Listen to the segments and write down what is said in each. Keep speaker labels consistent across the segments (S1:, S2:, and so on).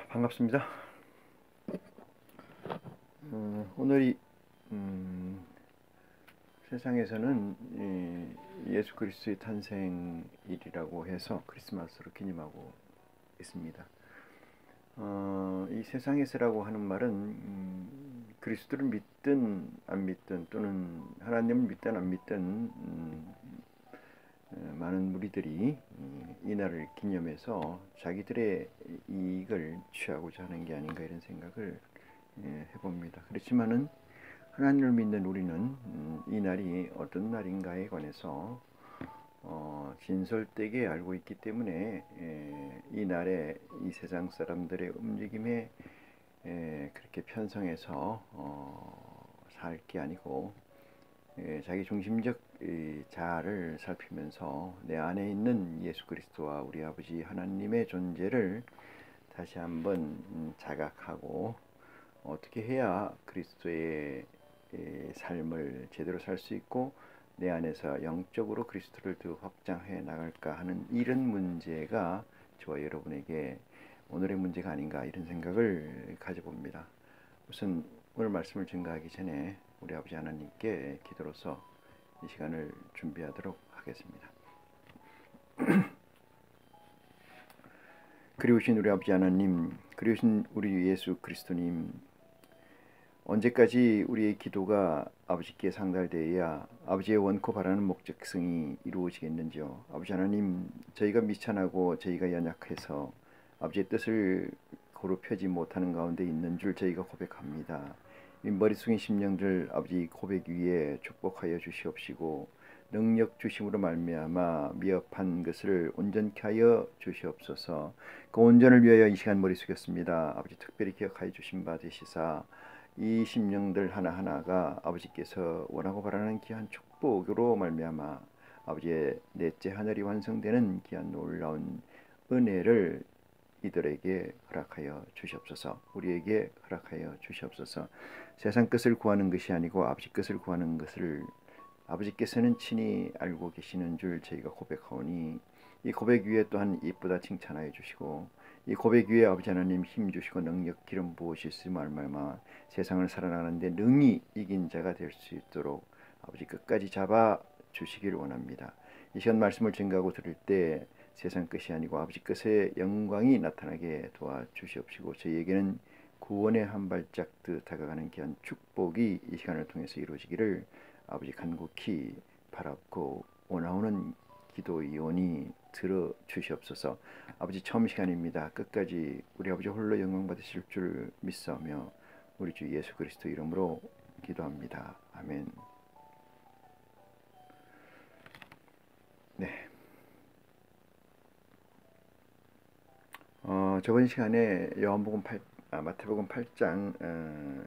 S1: 반갑습니다. 오늘이 세상에서는 예수 그리스도의 탄생일이라고 해서 크리스마스로 기념하고 있습니다. 이 세상에서라고 하는 말은 그리스도를 믿든 안 믿든 또는 하나님을 믿든 안 믿든 많은 무리들이 이 날을 기념해서 자기들의 이익을 취하고자 하는 게 아닌가 이런 생각을 해봅니다. 그렇지만은 하나님을 믿는 우리는 이 날이 어떤 날인가에 관해서 진솔되게 알고 있기 때문에 이 날에 이 세상 사람들의 움직임에 그렇게 편성해서 살 게 아니고 자기 중심적 자아를 살피면서 내 안에 있는 예수 그리스도와 우리 아버지 하나님의 존재를 다시 한번 자각하고 어떻게 해야 그리스도의 삶을 제대로 살 수 있고 내 안에서 영적으로 그리스도를 더 확장해 나갈까 하는 이런 문제가 저와 여러분에게 오늘의 문제가 아닌가 이런 생각을 가져봅니다. 우선 오늘 말씀을 증거하기 전에 우리 아버지 하나님께 기도로서 이 시간을 준비하도록 하겠습니다. 그리우신 우리 아버지 하나님, 그리우신 우리 예수 그리스도님, 언제까지 우리의 기도가 아버지께 상달되어야 아버지의 원코 바라는 목적성이 이루어지겠는지요. 아버지 하나님, 저희가 미천하고 저희가 연약해서 아버지의 뜻을 고루 펴지 못하는 가운데 있는 줄 저희가 고백합니다. 이 머리 숙인 심령들 아버지 고백 위에 축복하여 주시옵시고 능력 주심으로 말미암아 미흡한 것을 온전케 하여 주시옵소서. 그 온전을 위하여 이 시간 머리 숙였습니다. 아버지 특별히 기억하여 주신 바 되시사 이 심령들 하나하나가 아버지께서 원하고 바라는 귀한 축복으로 말미암아 아버지의 넷째 하늘이 완성되는 귀한 놀라운 은혜를 이들에게 허락하여 주시옵소서. 우리에게 허락하여 주시옵소서. 세상 것을 구하는 것이 아니고 아버지 것을 구하는 것을 아버지께서는 친히 알고 계시는 줄 저희가 고백하오니 이 고백 위에 또한 이쁘다 칭찬하여 주시고 이 고백 위에 아버지 하나님 힘 주시고 능력 기름 부으시지 말말마 세상을 살아나가는데 능히 이긴 자가 될 수 있도록 아버지 끝까지 잡아 주시기를 원합니다. 이 시간 말씀을 증거하고 들을 때 세상 것이 아니고 아버지 것의 영광이 나타나게 도와주시옵시고 저희에게는 구원의 한 발짝 더 다가가는 귀한 축복이 이 시간을 통해서 이루어지기를 아버지 간곡히 바랍고 원하오는 기도이오니 들어주시옵소서. 아버지 처음 시간입니다. 끝까지 우리 아버지 홀로 영광 받으실 줄 믿사오며 우리 주 예수 그리스도 이름으로 기도합니다. 아멘. 네. 저번 시간에 마태복음 8장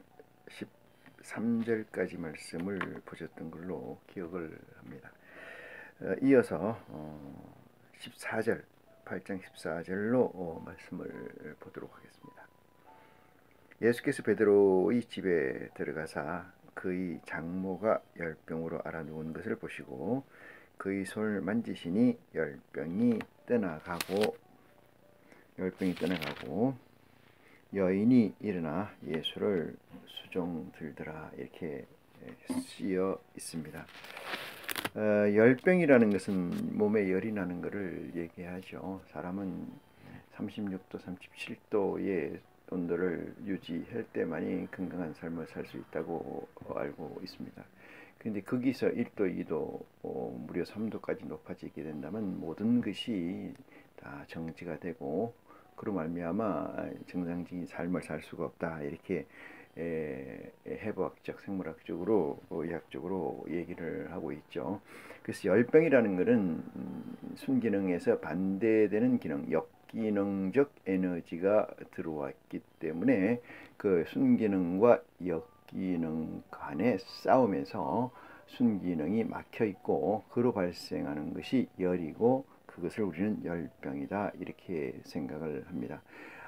S1: 13절까지 말씀을 보셨던 걸로 기억을 합니다. 이어서 14절 8장 14절로 말씀을 보도록 하겠습니다. 예수께서 베드로의 집에 들어가사 그의 장모가 열병으로 앓아 누운 것을 보시고 그의 손을 만지시니 열병이 떠나가고 여인이 일어나 예수를 수종 들더라 이렇게 쓰여 있습니다. 열병이라는 것은 몸에 열이 나는 것을 얘기하죠. 사람은 36도, 37도의 온도를 유지할 때만이 건강한 삶을 살 수 있다고 알고 있습니다. 근데 거기서 1도, 2도, 무려 3도까지 높아지게 된다면 모든 것이 다 정지가 되고 그로 말미암아 정상적인 삶을 살 수가 없다 이렇게 해부학적, 생물학적으로, 의학적으로 얘기를 하고 있죠. 그래서 열병이라는 것은 순기능에서 반대되는 기능, 역기능적 에너지가 들어왔기 때문에 그 순기능과 역기능 간의 싸움에서 순기능이 막혀 있고 그로 발생하는 것이 열이고 그것을 우리는 열병이다 이렇게 생각을 합니다.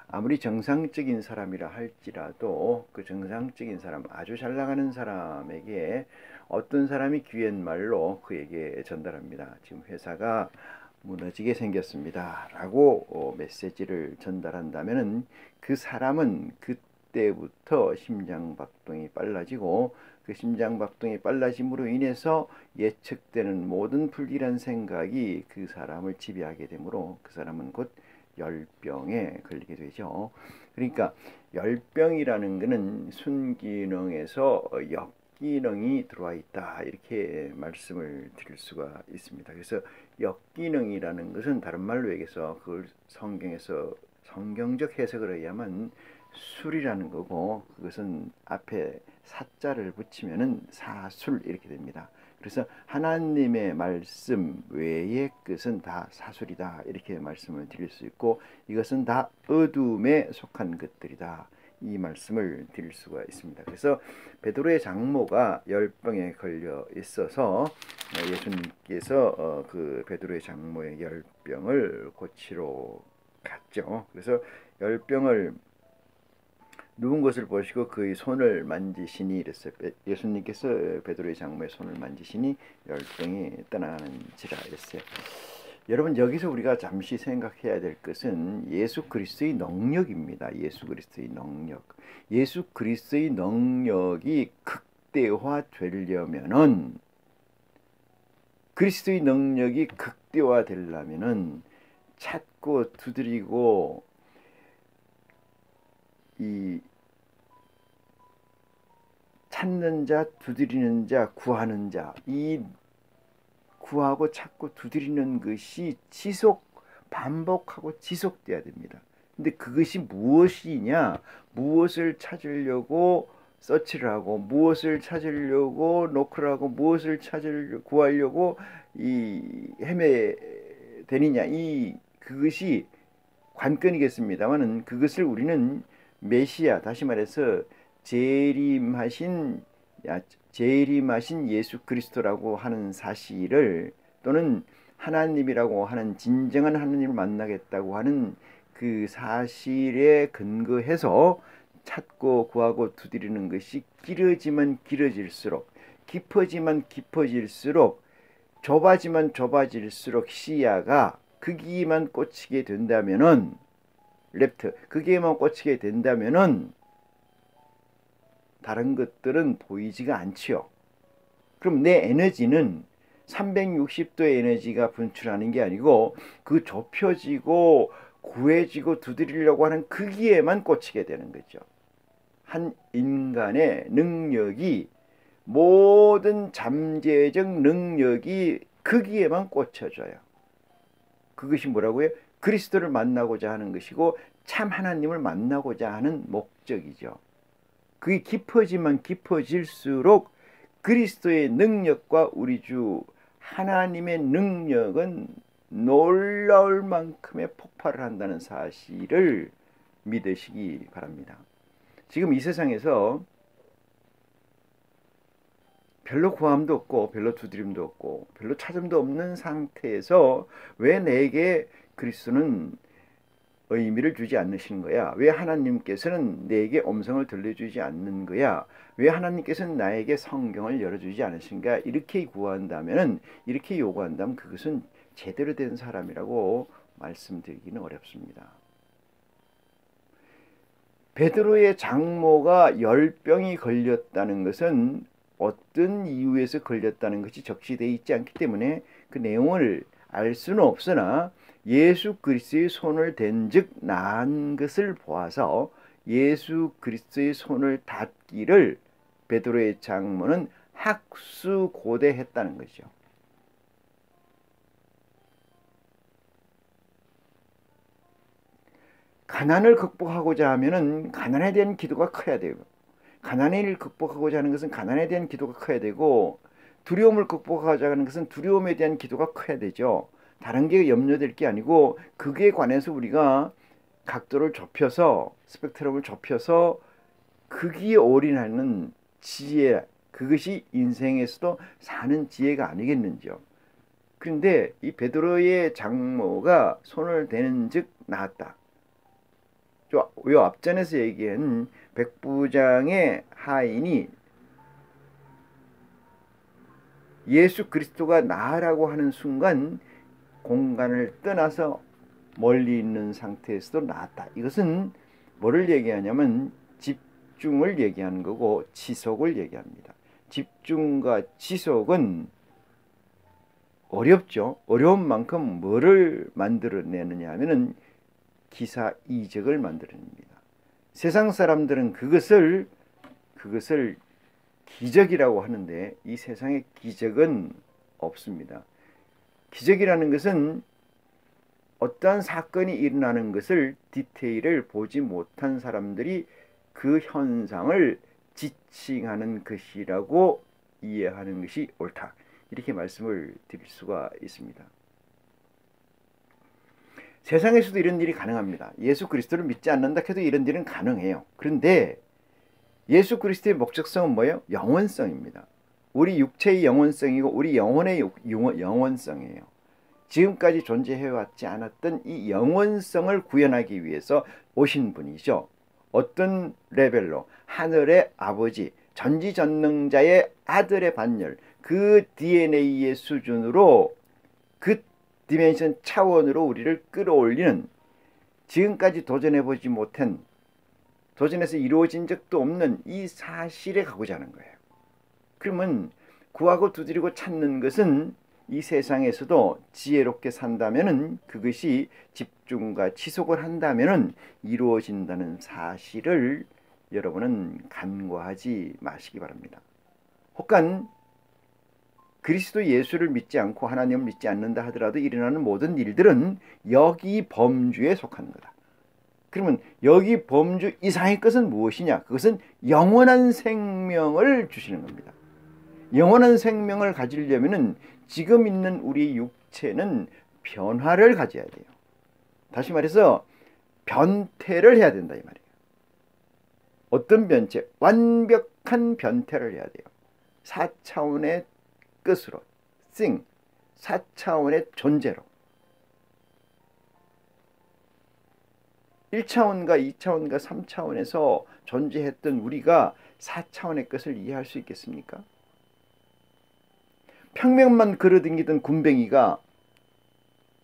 S1: 아무리 정상적인 사람이라 할지라도 그 정상적인 사람, 아주 잘 나가는 사람에게 어떤 사람이 귀한 말로 그에게 전달합니다. 지금 회사가 무너지게 생겼습니다 라고 메시지를 전달한다면은 그 사람은 그때부터 심장박동이 빨라지고 그 심장박동이 빨라짐으로 인해서 예측되는 모든 불길한 생각이 그 사람을 지배하게 되므로 그 사람은 곧 열병에 걸리게 되죠. 그러니까 열병이라는 것은 순기능에서 역기능이 들어와 있다 이렇게 말씀을 드릴 수가 있습니다. 그래서 역기능이라는 것은 다른 말로 얘기해서 그걸 성경에서 성경적 해석을 의하면 술이라는 거고 그것은 앞에 사자를 붙이면은 사술 이렇게 됩니다. 그래서 하나님의 말씀 외의 것은 다 사술이다 이렇게 말씀을 드릴 수 있고 이것은 다 어둠에 속한 것들이다 이 말씀을 드릴 수가 있습니다. 그래서 베드로의 장모가 열병에 걸려 있어서 예수님께서 그 베드로의 장모의 열병을 고치러 갔죠. 그래서 열병을 누운 것을 보시고 그의 손을 만지시니 이랬어요. 예수님께서 베드로의 장모의 손을 만지시니 열병이 떠나는지라 이랬어요. 여러분 여기서 우리가 잠시 생각해야 될 것은 예수 그리스도의 능력입니다. 예수 그리스도의 능력. 예수 그리스도의 능력이 극대화되려면은 그리스도의 능력이 극대화되려면은 찾고 두드리고 이 찾는 자, 두드리는 자, 구하는 자, 이 구하고 찾고 두드리는 것이 반복하고 지속돼야 됩니다. 근데 그것이 무엇이냐? 무엇을 찾으려고 서치를 하고 무엇을 찾으려고 노크를 하고 무엇을 구하려고 헤매되느냐? 그것이 관건이겠습니다만은 그것을 우리는 메시아, 다시 말해서 재림하신 예수 그리스도라고 하는 사실을 또는 하나님이라고 하는 진정한 하나님을 만나겠다고 하는 그 사실에 근거해서 찾고 구하고 두드리는 것이 길어지면 길어질수록 깊어지면 깊어질수록 좁아지면 좁아질수록 시야가 거기만 꽂히게 된다면은 거기에만 꽂히게 된다면은 다른 것들은 보이지가 않지요. 그럼 내 에너지는 360도의 에너지가 분출하는 게 아니고 그 좁혀지고 구해지고 두드리려고 하는 거기에만 꽂히게 되는 거죠. 한 인간의 능력이 모든 잠재적 능력이 거기에만 꽂혀져요. 그것이 뭐라고요? 그리스도를 만나고자 하는 것이고 참 하나님을 만나고자 하는 목적이죠. 그게 깊어지면 깊어질수록 그리스도의 능력과 우리 주 하나님의 능력은 놀라울 만큼의 폭발을 한다는 사실을 믿으시기 바랍니다. 지금 이 세상에서 별로 구함도 없고 별로 두드림도 없고 별로 찾음도 없는 상태에서 왜 내게 그리스도는 의미를 주지 않으시는 거야? 왜 하나님께서는 내게 음성을 들려주지 않는 거야? 왜 하나님께서는 나에게 성경을 열어주지 않으신가? 이렇게 이렇게 요구한다면 그것은 제대로 된 사람이라고 말씀드리기는 어렵습니다. 베드로의 장모가 열병이 걸렸다는 것은 어떤 이유에서 걸렸다는 것이 적시되어 있지 않기 때문에 그 내용을 알 수는 없으나 예수 그리스도의 손을 댄 즉 나은 것을 보아서 예수 그리스도의 손을 닿기를 베드로의 장모는 학수고대했다는 것이죠. 가난을 극복하고자 하면은 가난에 대한 기도가 커야 되고 가난을 극복하고자 하는 것은 가난에 대한 기도가 커야 되고 두려움을 극복하고자 하는 것은 두려움에 대한 기도가 커야 되죠. 다른 게 염려될 게 아니고 그게 관해서 우리가 각도를 좁혀서 스펙트럼을 좁혀서 거기에 올인하는 지혜 그것이 인생에서도 사는 지혜가 아니겠는지요. 그런데 이 베드로의 장모가 손을 대는 즉 나았다. 요 앞전에서 얘기한 백부장의 하인이 예수 그리스도가 나라고 하는 순간 공간을 떠나서 멀리 있는 상태에서도 나았다. 이것은 뭐를 얘기하냐면 집중을 얘기하는 거고 지속을 얘기합니다. 집중과 지속은 어렵죠. 어려운 만큼 뭐를 만들어내느냐 하면은 기사이적을 만들어냅니다. 세상 사람들은 그것을 기적이라고 하는데 이 세상에 기적은 없습니다. 기적이라는 것은 어떠한 사건이 일어나는 것을 디테일을 보지 못한 사람들이 그 현상을 지칭하는 것이라고 이해하는 것이 옳다. 이렇게 말씀을 드릴 수가 있습니다. 세상에서도 이런 일이 가능합니다. 예수 그리스도를 믿지 않는다 해도 이런 일은 가능해요. 그런데 예수 그리스도의 목적성은 뭐예요? 영원성입니다. 우리 육체의 영원성이고 우리 영혼의 영원성이에요. 지금까지 존재해왔지 않았던 이 영원성을 구현하기 위해서 오신 분이죠. 어떤 레벨로? 하늘의 아버지, 전지전능자의 아들의 반열, 그 DNA의 수준으로 그 디멘션 차원으로 우리를 끌어올리는, 지금까지 도전해보지 못한, 도전해서 이루어진 적도 없는 이 사실에 가고자 하는 거예요. 그러면 구하고 두드리고 찾는 것은 이 세상에서도 지혜롭게 산다면은, 그것이 집중과 지속을 한다면은 이루어진다는 사실을 여러분은 간과하지 마시기 바랍니다. 혹간 그리스도 예수를 믿지 않고 하나님을 믿지 않는다 하더라도 일어나는 모든 일들은 여기 범주에 속하는 거다. 그러면 여기 범주 이상의 것은 무엇이냐? 그것은 영원한 생명을 주시는 겁니다. 영원한 생명을 가지려면은 지금 있는 우리 육체는 변화를 가져야 돼요. 다시 말해서 변태를 해야 된다 이 말이에요. 어떤 변태? 완벽한 변태를 해야 돼요. 4차원의 끝으로, thing, 4차원의 존재로. 1차원과 2차원과 3차원에서 존재했던 우리가 4차원의 것을 이해할 수 있겠습니까? 평면만 걸어다니던 군뱅이가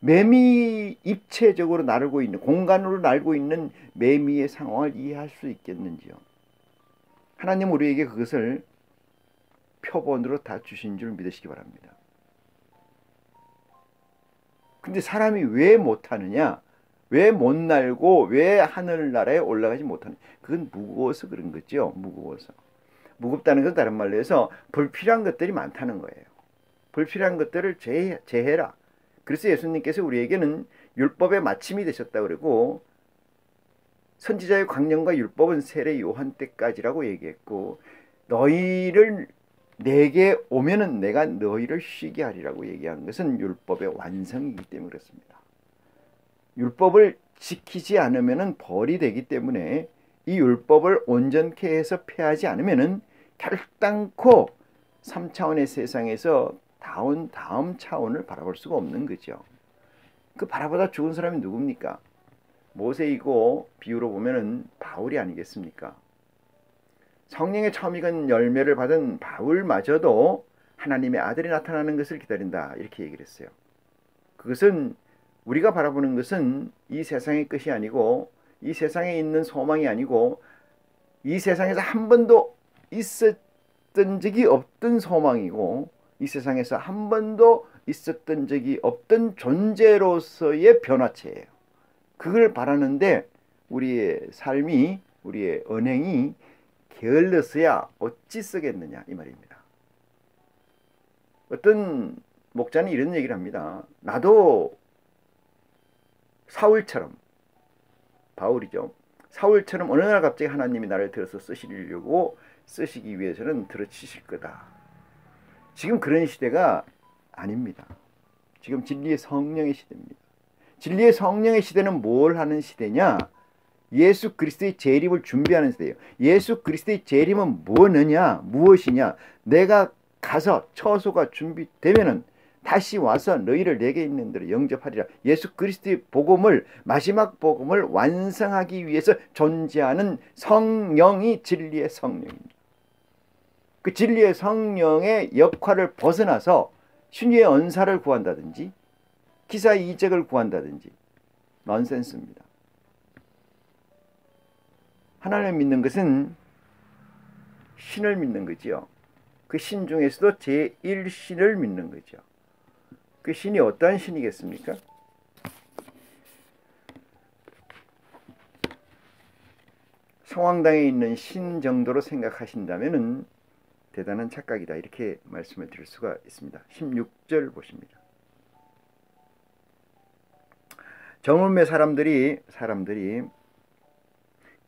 S1: 매미 입체적으로 날고 있는, 공간으로 날고 있는 매미의 상황을 이해할 수 있겠는지요? 하나님 우리에게 그것을 표본으로 다 주신 줄 믿으시기 바랍니다. 근데 사람이 왜 못하느냐? 왜 못 날고 왜 하늘나라에 올라가지 못하느냐? 그건 무거워서 그런 거죠. 무거워서. 무겁다는 것은 다른 말로 해서 불필요한 것들이 많다는 거예요. 불필요한 것들을 제해라. 그래서 예수님께서 우리에게는 율법의 마침이 되셨다고 그러고, 선지자의 강령과 율법은 세례 요한 때까지라고 얘기했고, 너희를 내게 오면은 내가 너희를 쉬게 하리라고 얘기한 것은 율법의 완성이기 때문에 그렇습니다. 율법을 지키지 않으면은 벌이 되기 때문에 이 율법을 온전케 해서 폐하지 않으면은 결단코 3차원의 세상에서 다음 차원을 바라볼 수가 없는 거죠. 그 바라보다 죽은 사람이 누굽니까? 모세이고 비유로 보면은 바울이 아니겠습니까? 성령의 처음 익은 열매를 받은 바울마저도 하나님의 아들이 나타나는 것을 기다린다 이렇게 얘기를 했어요. 그것은 우리가 바라보는 것은 이 세상의 것이 아니고, 이 세상에 있는 소망이 아니고, 이 세상에서 한 번도 있었던 적이 없던 소망이고, 이 세상에서 한 번도 있었던 적이 없던 존재로서의 변화체예요. 그걸 바라는데 우리의 삶이, 우리의 언행이 게을러서야 어찌 쓰겠느냐 이 말입니다. 어떤 목자는 이런 얘기를 합니다. 나도 사울처럼, 바울이죠. 사울처럼 어느 날 갑자기 하나님이 나를 들어서 쓰시기 위해서는 들어치실 거다. 지금 그런 시대가 아닙니다. 지금 진리의 성령의 시대입니다. 진리의 성령의 시대는 뭘 하는 시대냐? 예수 그리스도의 재림을 준비하는 시대예요. 예수 그리스도의 재림은 무엇이냐? 내가 가서 처소가 준비되면은 다시 와서 너희를 내게 있는 대로 영접하리라. 예수 그리스도의 복음을, 마지막 복음을 완성하기 위해서 존재하는 성령이 진리의 성령입니다. 그 진리의 성령의 역할을 벗어나서 신유의 언사를 구한다든지, 기사 이적을 구한다든지 넌센스입니다. 하나님을 믿는 것은 신을 믿는 거지요. 그 신 중에서도 제1신을 믿는 거죠. 그 신이 어떠한 신이겠습니까? 성황당에 있는 신 정도로 생각하신다면 대단한 착각이다, 이렇게 말씀을 드릴 수가 있습니다. 16절 보십니다. 정음의 사람들이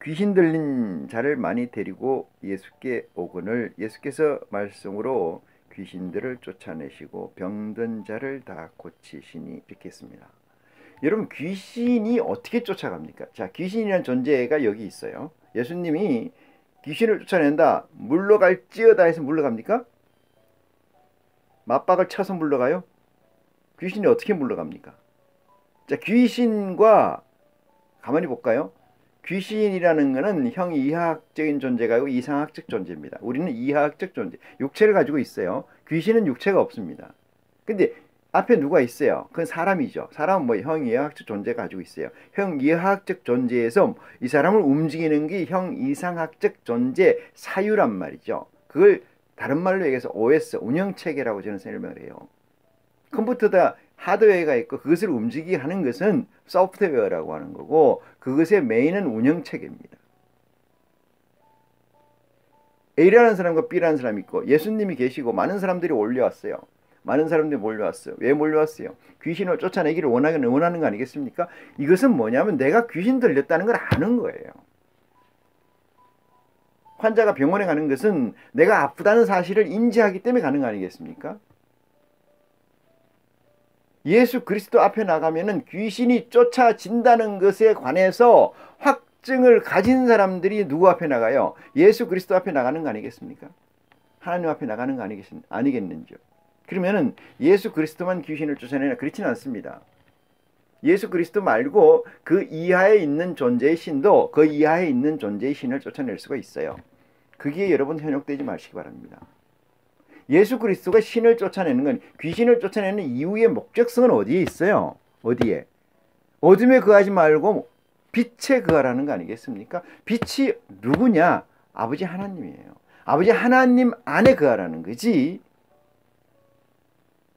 S1: 귀신 들린 자를 많이 데리고 예수께 오거늘 예수께서 말씀으로 귀신들을 쫓아내시고 병든 자를 다 고치시니, 이렇게 했습니다. 여러분, 귀신이 어떻게 쫓아갑니까? 자, 귀신이라는 존재가 여기 있어요. 예수님이 귀신을 쫓아낸다, 물러갈지어다 해서 물러갑니까? 맞박을 쳐서 물러가요? 귀신이 어떻게 물러갑니까? 자, 귀신과 가만히 볼까요? 귀신이라는 것은 형이하학적인 존재가 아니고 이상학적 존재입니다. 우리는 이하학적 존재, 육체를 가지고 있어요. 귀신은 육체가 없습니다. 근데 앞에 누가 있어요? 그건 사람이죠. 사람은 뭐 형이하학적 존재가 가지고 있어요. 형이하학적 존재에서 이 사람을 움직이는 게 형이상학적 존재 사유란 말이죠. 그걸 다른 말로 얘기해서 OS, 운영체계라고 저는 설명을 해요. 컴퓨터다 하드웨어가 있고 그것을 움직이게 하는 것은 소프트웨어라고 하는 거고, 그것의 메인은 운영체계입니다. A라는 사람과 B라는 사람이 있고 예수님이 계시고 많은 사람들이 올려왔어요. 많은 사람들이 몰려왔어요. 왜 몰려왔어요? 귀신을 쫓아내기를 원하는 거 아니겠습니까? 이것은 뭐냐면 내가 귀신 들렸다는 걸 아는 거예요. 환자가 병원에 가는 것은 내가 아프다는 사실을 인지하기 때문에 가는 거 아니겠습니까? 예수 그리스도 앞에 나가면은 귀신이 쫓아진다는 것에 관해서 확증을 가진 사람들이 누구 앞에 나가요? 예수 그리스도 앞에 나가는 거 아니겠습니까? 하나님 앞에 나가는 거 아니겠는지요? 그러면은 예수 그리스도만 귀신을 쫓아내나? 그렇지는 않습니다. 예수 그리스도 말고 그 이하에 있는 존재의 신도 그 이하에 있는 존재의 신을 쫓아낼 수가 있어요. 그게 여러분 현혹되지 마시기 바랍니다. 예수 그리스도가 신을 쫓아내는 건, 귀신을 쫓아내는 이유의 목적성은 어디에 있어요? 어디에? 어둠에 거하지 말고 빛에 거하라는 거 아니겠습니까? 빛이 누구냐? 아버지 하나님이에요. 아버지 하나님 안에 거하라는 거지,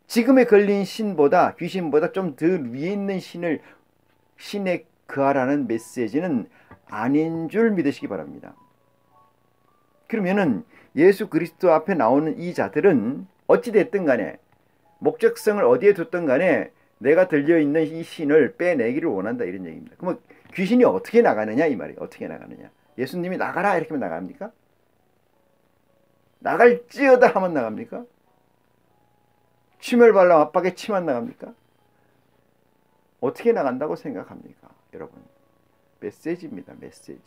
S1: 지금에 걸린 신보다, 귀신보다 좀 더 위에 있는 신에 거하라는 메시지는 아닌 줄 믿으시기 바랍니다. 그러면은 예수 그리스도 앞에 나오는 이 자들은 어찌됐든 간에, 목적성을 어디에 뒀든 간에 내가 들려있는 이 신을 빼내기를 원한다, 이런 얘기입니다. 그럼 귀신이 어떻게 나가느냐, 이 말이에요. 어떻게 나가느냐. 예수님이 나가라 이렇게 하면 나갑니까? 나갈지어다 하면 나갑니까? 침을 발라 맞박에 침안 나갑니까? 어떻게 나간다고 생각합니까? 여러분, 메시지입니다. 메시지.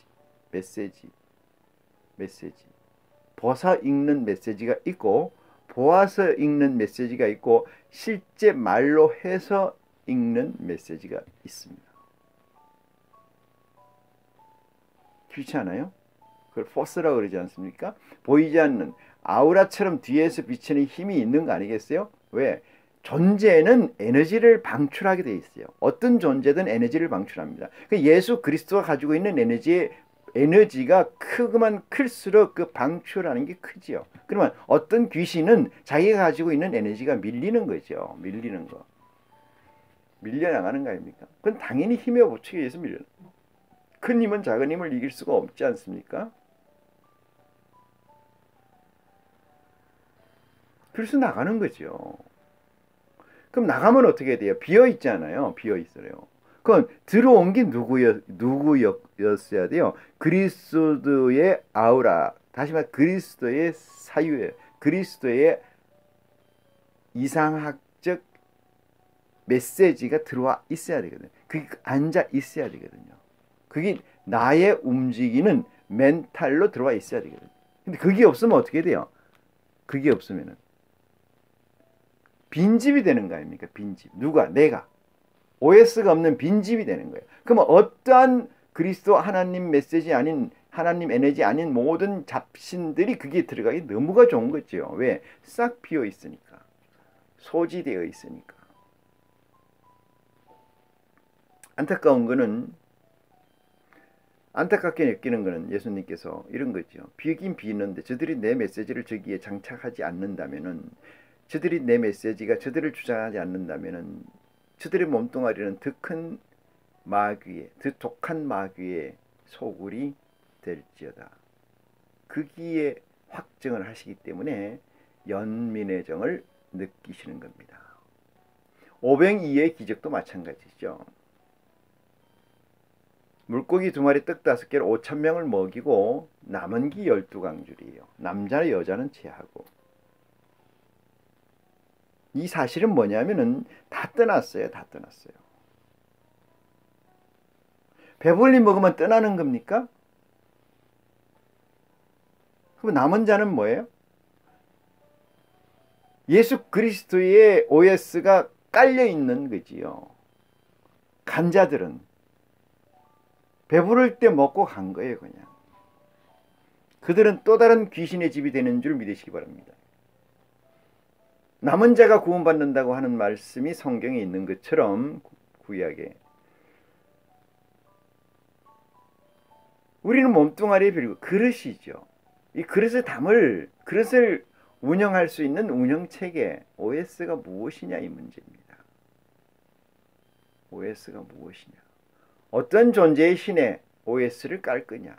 S1: 벗어 읽는 메시지가 있고 보아서 읽는 메시지가 있고 실제 말로 해서 읽는 메시지가 있습니다. 그렇지 않아요? 그걸 포스라고 그러지 않습니까? 보이지 않는 아우라처럼 뒤에서 비치는 힘이 있는 거 아니겠어요? 왜? 존재는 에너지를 방출하게 돼 있어요. 어떤 존재든 에너지를 방출합니다. 예수 그리스도가 가지고 있는 에너지가 크기만 클수록 그 방출하는 게 크지요. 그러면 어떤 귀신은 자기가 가지고 있는 에너지가 밀리는 거죠. 밀리는 거. 밀려나가는 거 아닙니까? 그건 당연히 힘의 법칙에 의해서 밀려나요. 큰 힘은 작은 힘을 이길 수가 없지 않습니까? 그래서 나가는 거죠. 그럼 나가면 어떻게 돼요? 비어 있잖아요. 비어 있어요. 그건 들어온 게 누구였어야 돼요? 그리스도의 아우라, 다시 말해 그리스도의 사유예요. 그리스도의 이상학적 메시지가 들어와 있어야 되거든요. 그게 앉아 있어야 되거든요. 그게 나의 움직이는 멘탈로 들어와 있어야 되거든요. 근데 그게 없으면 어떻게 돼요? 그게 없으면은 빈집이 되는 거 아닙니까? 빈집. 누가? 내가. OS가 없는 빈집이 되는 거예요. 그러면 어떠한 그리스도 하나님 메시지 아닌, 하나님 에너지 아닌 모든 잡신들이 그게 들어가기 너무가 좋은 거죠. 왜? 싹 비어 있으니까. 소지되어 있으니까. 안타까운 거는, 안타깝게 느끼는 거는 예수님께서 이런 거죠. 비긴 비는데 저들이 내 메시지를 저기에 장착하지 않는다면은, 저들이 내 메시지가 저들을 주장하지 않는다면은 저들의 몸뚱아리는 더 큰 마귀의, 더 독한 마귀의 소굴이 될지어다. 거기에 확정을 하시기 때문에 연민의 정을 느끼시는 겁니다. 오병이어의 기적도 마찬가지죠. 물고기 2마리 떡 5개로 5,000명을 먹이고 남은 기 12강줄이에요. 남자 여자는 제하고. 이 사실은 뭐냐면은 다 떠났어요. 다 떠났어요. 배불리 먹으면 떠나는 겁니까? 그럼 남은 자는 뭐예요? 예수 그리스도의 OS가 깔려 있는 거지요. 간 자들은 배부를 때 먹고 간 거예요. 그냥. 그들은 또 다른 귀신의 집이 되는 줄 믿으시기 바랍니다. 남은 자가 구원받는다고 하는 말씀이 성경에 있는 것처럼 구약에 우리는 몸뚱아리에 빌고 그릇이죠. 이 그릇을 담을, 그릇을 운영할 수 있는 운영체계, OS가 무엇이냐 이 문제입니다. OS가 무엇이냐. 어떤 존재의 신에 OS를 깔 거냐.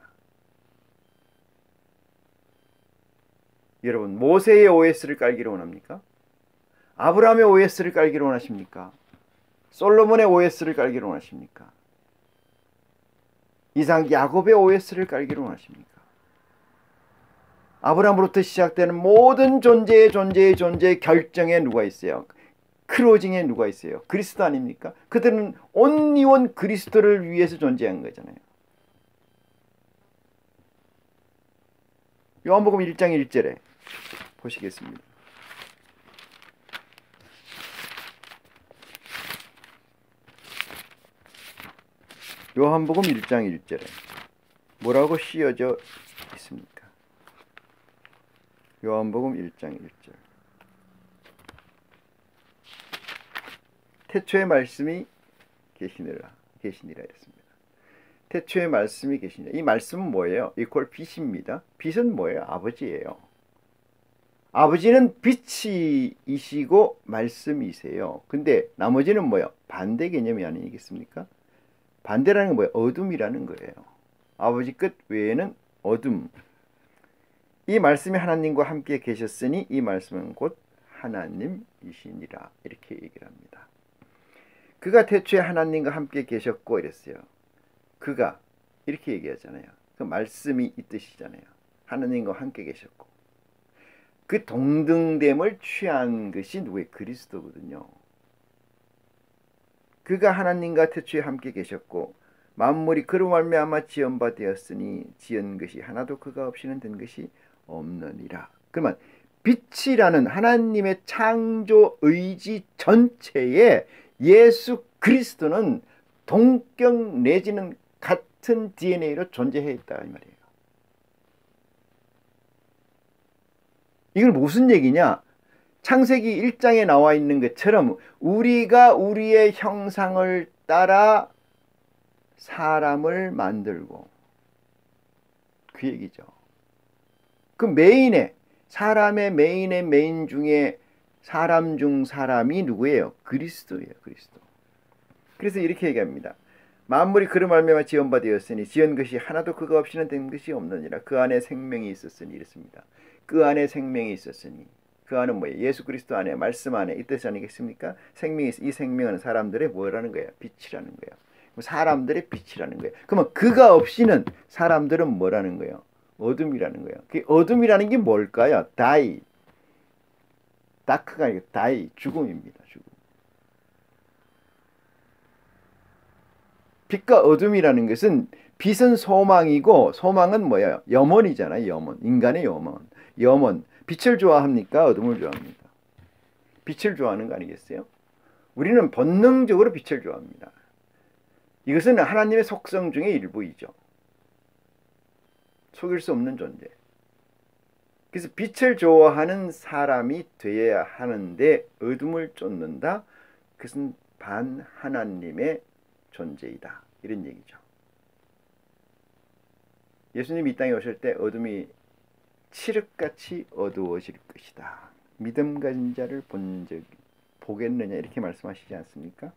S1: 여러분, 모세의 OS를 깔기를 원합니까? 아브라함의 OS를 깔기를 원하십니까? 솔로몬의 OS를 깔기를 원하십니까? 이상 야곱의 OS를 깔기를 원하십니까? 아브라함으로부터 시작되는 모든 존재의 결정에 누가 있어요? 크로징에 누가 있어요? 그리스도 아닙니까? 그들은 온리원 그리스도를 위해서 존재한 거잖아요. 요한복음 1장 1절에 보시겠습니다. 요한복음 1장 1절에 뭐라고 씌어져 있습니까? 요한복음 1장 1절. 태초에 말씀이 계시니라 이랬습니다. 태초에 말씀이 계시니라. 이 말씀은 뭐예요? 이퀄 빛입니다. 빛은 뭐예요? 아버지예요. 아버지는 빛이시고 말씀이세요. 근데 나머지는 뭐예요? 반대 개념이 아니겠습니까? 반대라는 건 뭐예요? 어둠이라는 거예요. 아버지 끝 외에는 어둠. 이 말씀이 하나님과 함께 계셨으니 이 말씀은 곧 하나님이시니라. 이렇게 얘기를 합니다. 그가 태초에 하나님과 함께 계셨고 이랬어요. 그가 이렇게 얘기하잖아요. 그 말씀이 이 뜻이잖아요. 하나님과 함께 계셨고. 그 동등됨을 취한 것이 누구의? 그리스도거든요. 그가 하나님과 태초에 함께 계셨고 만물이 그로 말미암아 지은 바 되었으니 지은 것이 하나도 그가 없이는 된 것이 없느니라. 그러면 빛이라는 하나님의 창조 의지 전체에 예수 그리스도는 동격 내지는 같은 DNA로 존재해 있다 이 말이에요. 이건 무슨 얘기냐? 창세기 1장에 나와 있는 것처럼 우리가 우리의 형상을 따라 사람을 만들고 그 얘기죠. 그 메인의 사람의 메인의 메인 중에 사람 중 사람이 누구예요? 그리스도예요. 그리스도. 그래서 이렇게 얘기합니다. 만물이 그로 말미암아 지은 바 되었으니 지은 것이 하나도 그가 없이는 된 것이 없느니라. 그 안에 생명이 있었으니 이랬습니다. 그 안에 생명이 있었으니 그 안은 뭐예요? 예수 그리스도 안에 말씀 안에 이 뜻 아니겠습니까? 생명이 이 생명은 사람들의 뭐라는 거예요? 빛이라는 거예요. 사람들의 빛이라는 거예요. 그러면 그가 없이는 사람들은 뭐라는 거예요? 어둠이라는 거예요. 그 어둠이라는 게 뭘까요? 다이. 다크가 아니고 다이. 죽음입니다. 죽음. 빛과 어둠이라는 것은 빛은 소망이고 소망은 뭐예요? 염원이잖아요. 염원. 인간의 염원. 염원. 빛을 좋아합니까? 어둠을 좋아합니까? 빛을 좋아하는 거 아니겠어요? 우리는 본능적으로 빛을 좋아합니다. 이것은 하나님의 속성 중의 일부이죠. 속일 수 없는 존재. 그래서 빛을 좋아하는 사람이 되어야 하는데 어둠을 쫓는다. 그것은 반하나님의 존재이다. 이런 얘기죠. 예수님이 이 땅에 오실 때 어둠이 칠흑같이 어두워질 것이다. 믿음 가진 자를 보겠느냐 이렇게 말씀하시지 않습니까?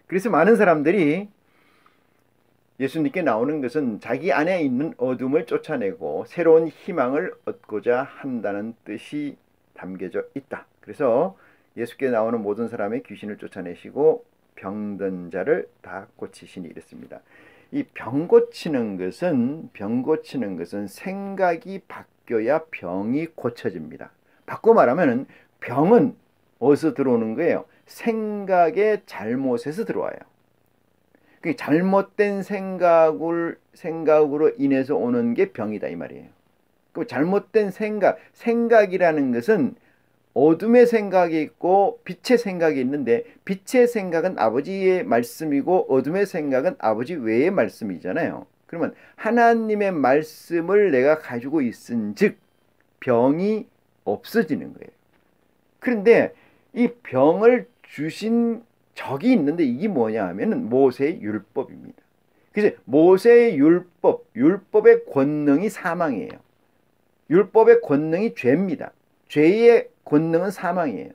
S1: 그래서 많은 사람들이 예수님께 나오는 것은 자기 안에 있는 어둠을 쫓아내고 새로운 희망을 얻고자 한다는 뜻이 담겨져 있다. 그래서 예수께 나오는 모든 사람의 귀신을 쫓아내시고 병든 자를 다 고치시니 이랬습니다. 이 병 고치는 것은 생각이 바뀌어야 병이 고쳐집니다. 바꿔 말하면 병은 어디서 들어오는 거예요? 생각의 잘못에서 들어와요. 그 잘못된 생각으로 인해서 오는 게 병이다 이 말이에요. 그 잘못된 생각이라는 것은 어둠의 생각이 있고 빛의 생각이 있는데 빛의 생각은 아버지의 말씀이고 어둠의 생각은 아버지 외의 말씀이잖아요. 그러면 하나님의 말씀을 내가 가지고 있은즉 병이 없어지는 거예요. 그런데 이 병을 주신 적이 있는데 이게 뭐냐 하면은 모세의 율법입니다. 그래서 모세의 율법의 권능이 사망이에요. 율법의 권능이 죄입니다. 죄의 권능은 사망이에요.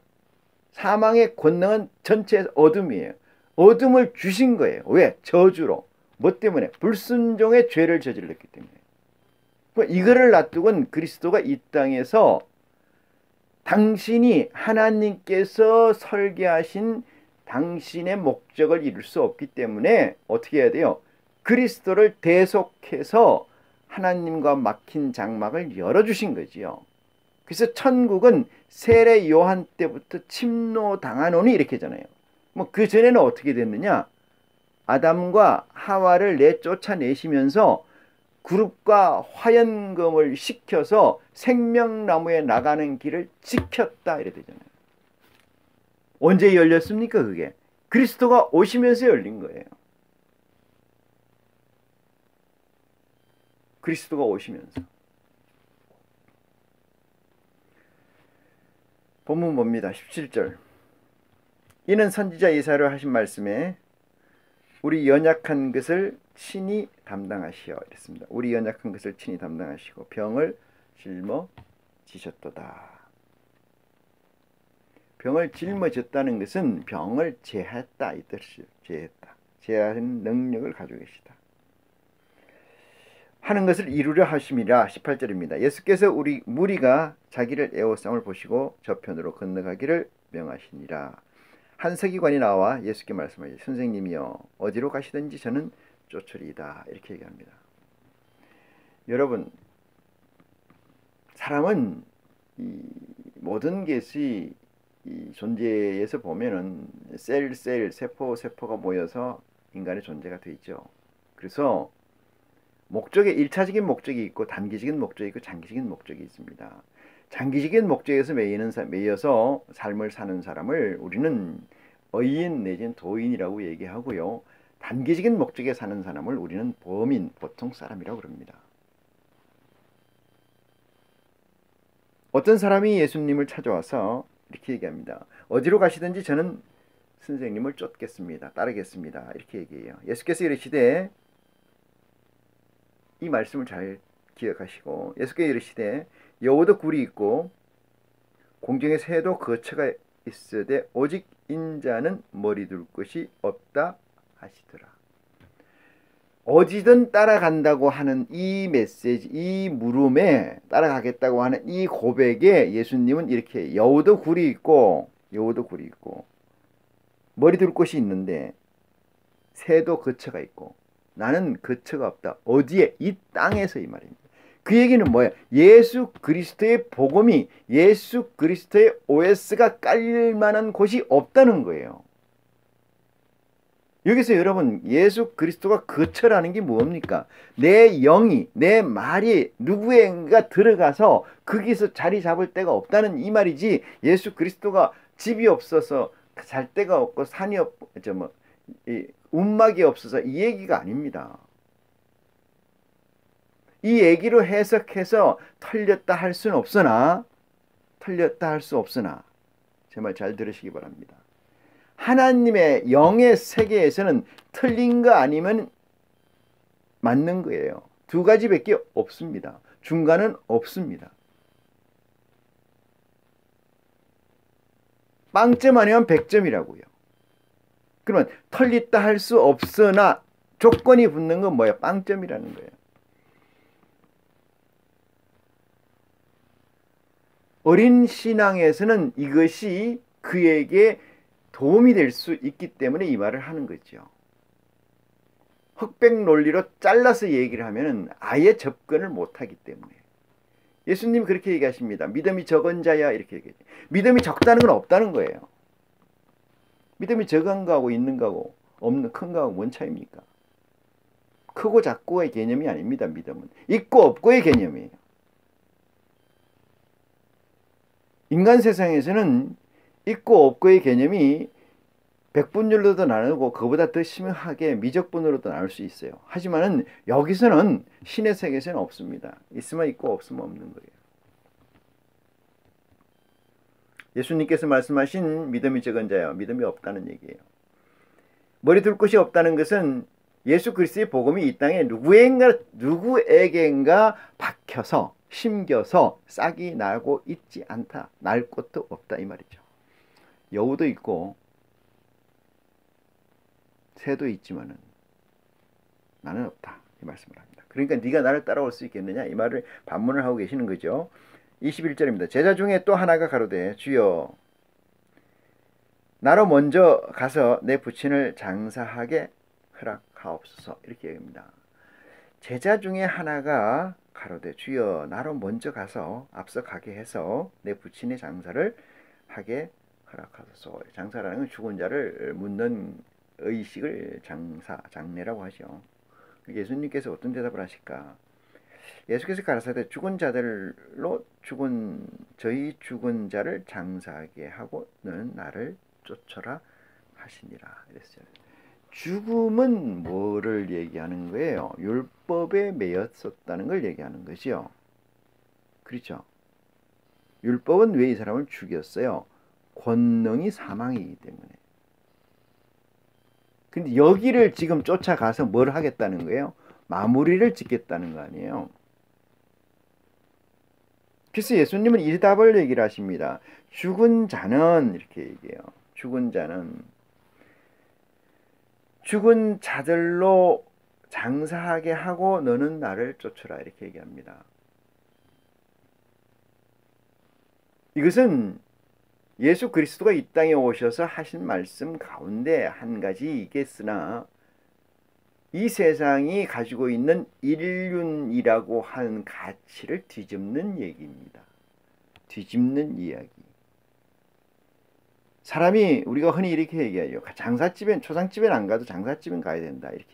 S1: 사망의 권능은 전체 어둠이에요. 어둠을 주신 거예요. 왜? 저주로. 뭐 때문에? 불순종의 죄를 저질렀기 때문에. 이거를 놔두고는 그리스도가 이 땅에서 당신이 하나님께서 설계하신 당신의 목적을 이룰 수 없기 때문에 어떻게 해야 돼요? 그리스도를 대속해서 하나님과 막힌 장막을 열어주신 거지요. 그래서 천국은 세례 요한 때부터 침노당하노니 이렇게 하잖아요. 뭐 그 전에는 어떻게 됐느냐? 아담과 하와를 내쫓아내시면서 그룹과 화연금을 시켜서 생명나무에 나가는 길을 지켰다 이래 되잖아요. 언제 열렸습니까 그게? 그리스도가 오시면서 열린 거예요. 그리스도가 오시면서. 본문 봅니다. 17절. 이는 선지자 이사야로 하신 말씀에 우리 연약한 것을 친히 담당하시어 이랬습니다. 우리 연약한 것을 친히 담당하시고 병을 짊어지셨도다. 병을 짊어졌다는 것은 병을 제했다 이 뜻이죠. 제했다. 제하는 능력을 가지고 계시다. 하는 것을 이루려 하심이라. 18절입니다. 예수께서 우리 무리가 자기를 애워싸움을 보시고 저편으로 건너가기를 명하시니라. 한 서기관이 나와 예수께 말씀하시되 선생님이여 어디로 가시든지 저는 쫓으리이다. 이렇게 얘기합니다. 여러분, 사람은 이 모든 것이 이 존재에서 보면은 셀, 세포가 모여서 인간의 존재가 되죠. 그래서 목적에 1차적인 목적이 있고 단기적인 목적이 있고 장기적인 목적이 있습니다. 장기적인 목적에서 매여서 삶을 사는 사람을 우리는 의인 내지는 도인이라고 얘기하고요. 단기적인 목적에 사는 사람을 우리는 범인, 보통 사람이라고 그럽니다. 어떤 사람이 예수님을 찾아와서 이렇게 얘기합니다. 어디로 가시든지 저는 선생님을 쫓겠습니다. 따르겠습니다. 이렇게 얘기해요. 예수께서 이르시되 이 말씀을 잘 기억하시고 예수께서 이르시되 여우도 굴이 있고 공중에 새도 거처가 있으되 오직 인자는 머리 둘 곳이 없다 하시더라. 어디든 따라간다고 하는 이 메시지, 이 물음에 따라가겠다고 하는 이 고백에 예수님은 이렇게 여우도 굴이 있고 머리 둘 곳이 있는데 새도 거처가 있고 나는 거처가 없다. 어디에? 이 땅에서 이 말입니다. 그 얘기는 뭐예요? 예수 그리스도의 복음이 예수 그리스도의 OS가 깔릴 만한 곳이 없다는 거예요. 여기서 여러분 예수 그리스도가 거처라는 게 뭡니까? 내 영이 내 말이 누구인가 들어가서 거기서 자리 잡을 데가 없다는 이 말이지 예수 그리스도가 집이 없어서 잘 데가 없고 산이 없고 움막이 없어서 이 얘기가 아닙니다. 이 얘기로 해석해서 털렸다 할 수는 없으나 제 말 잘 들으시기 바랍니다. 하나님의 영의 세계에서는 틀린 거 아니면 맞는 거예요. 두 가지밖에 없습니다. 중간은 없습니다. 빵점 아니면 100점이라고요. 그러면 틀리다 할 수 없으나 조건이 붙는 건 뭐예요? 빵점이라는 거예요. 어린 신앙에서는 이것이 그에게 도움이 될 수 있기 때문에 이 말을 하는 거죠. 흑백 논리로 잘라서 얘기를 하면 아예 접근을 못하기 때문에. 예수님이 그렇게 얘기하십니다. 믿음이 적은 자야 이렇게 얘기해요. 믿음이 적다는 건 없다는 거예요. 믿음이 적은 거하고 있는 거하고 없는 큰 거하고 뭔 차이입니까? 크고 작고의 개념이 아닙니다. 믿음은 있고 없고의 개념이에요. 인간 세상에서는 있고 없고의 개념이 백분율로도 나누고 그보다 더 심하게 미적분으로도 나눌 수 있어요. 하지만은 여기서는 신의 세계에서는 없습니다. 있으면 있고 없으면 없는 거예요. 예수님께서 말씀하신 믿음이 적은 자요, 믿음이 없다는 얘기예요. 머리 둘 곳이 없다는 것은 예수 그리스도의 복음이 이 땅에 누구에겐가 박혀서 심겨서 싹이 나고 있지 않다. 날 곳도 없다 이 말이죠. 여우도 있고 새도 있지만은 나는 없다 이 말씀을 합니다. 그러니까 네가 나를 따라올 수 있겠느냐 이 말을 반문을 하고 계시는 거죠. 21절입니다. 제자 중에 또 하나가 가로되 주여 나로 먼저 가서 내 부친을 장사하게 허락하옵소서 이렇게 얘기합니다. 제자 중에 하나가 가로되 주여 나로 먼저 가서 앞서 가게 해서 내 부친의 장사를 하게 허락하소서. 장사라는 건 죽은 자를 묻는 의식을 장례라고 하죠. 예수님께서 어떤 대답을 하실까? 예수께서 가라사대 죽은 자들로 저희 죽은 자를 장사하게 하고 너는 나를 쫓아라 하시니라 이랬어요. 죽음은 뭐를 얘기하는 거예요? 율법에 매였었다는 걸 얘기하는 것이요. 그렇죠? 율법은 왜 이 사람을 죽였어요? 권능이 사망이기 때문에. 근데 여기를 지금 쫓아가서 뭘 하겠다는 거예요? 마무리를 짓겠다는 거 아니에요? 그래서 예수님은 이 답을 얘기를 하십니다. 죽은 자는 이렇게 얘기해요. 죽은 자들로 장사하게 하고 너는 나를 쫓으라 이렇게 얘기합니다. 이것은 예수 그리스도가 이 땅에 오셔서 하신 말씀 가운데 한 가지이겠으나 이 세상이 가지고 있는 인륜이라고 하는 가치를 뒤집는 얘기입니다. 뒤집는 이야기. 사람이 우리가 흔히 이렇게 얘기하죠. 초상집엔 안 가도 장사집엔 가야 된다 이렇게